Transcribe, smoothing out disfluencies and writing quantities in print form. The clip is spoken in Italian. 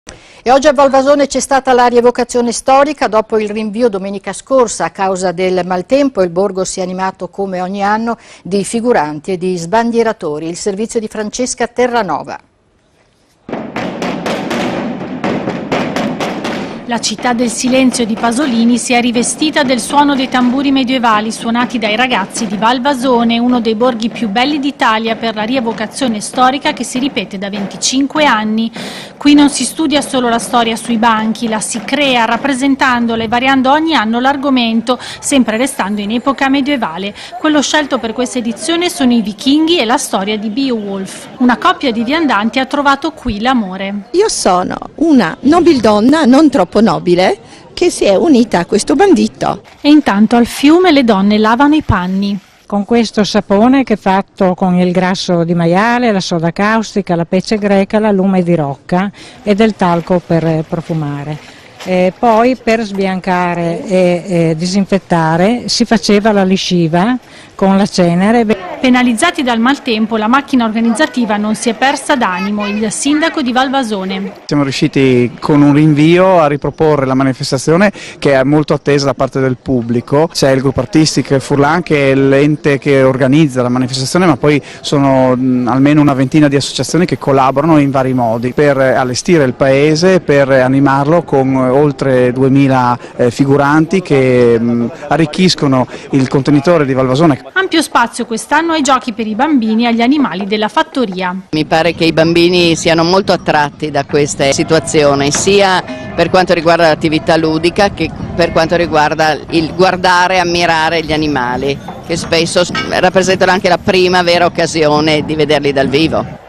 E oggi a Valvasone c'è stata la rievocazione storica. Dopo il rinvio domenica scorsa a causa del maltempo, il borgo si è animato come ogni anno di figuranti e di sbandieratori. Il servizio di Francesca Terranova. La città del silenzio di Pasolini si è rivestita del suono dei tamburi medievali suonati dai ragazzi di Valvasone, uno dei borghi più belli d'Italia, per la rievocazione storica che si ripete da 25 anni. Qui non si studia solo la storia sui banchi, la si crea rappresentandola e variando ogni anno l'argomento, sempre restando in epoca medievale. Quello scelto per questa edizione sono i vichinghi e la storia di Beowulf. Una coppia di viandanti ha trovato qui l'amore. Io sono una nobildonna, non troppo nobile, che si è unita a questo bandito. E intanto al fiume le donne lavano i panni. Con questo sapone che è fatto con il grasso di maiale, la soda caustica, la pece greca, l'allume di rocca e del talco per profumare. Poi per sbiancare e disinfettare si faceva la lisciva con la cenere. Penalizzati dal maltempo, la macchina organizzativa non si è persa d'animo. Il sindaco di Valvasone. Siamo riusciti con un rinvio a riproporre la manifestazione, che è molto attesa da parte del pubblico. C'è il gruppo artistico Furlan, che è l'ente che organizza la manifestazione, ma poi sono almeno una ventina di associazioni che collaborano in vari modi per allestire il paese, per animarlo con oltre 2000 figuranti che arricchiscono il contenitore di Valvasone. Ampio spazio quest'anno ai giochi per i bambini e agli animali della fattoria. Mi pare che i bambini siano molto attratti da questa situazione, sia per quanto riguarda l'attività ludica che per quanto riguarda il guardare e ammirare gli animali, che spesso rappresentano anche la prima vera occasione di vederli dal vivo.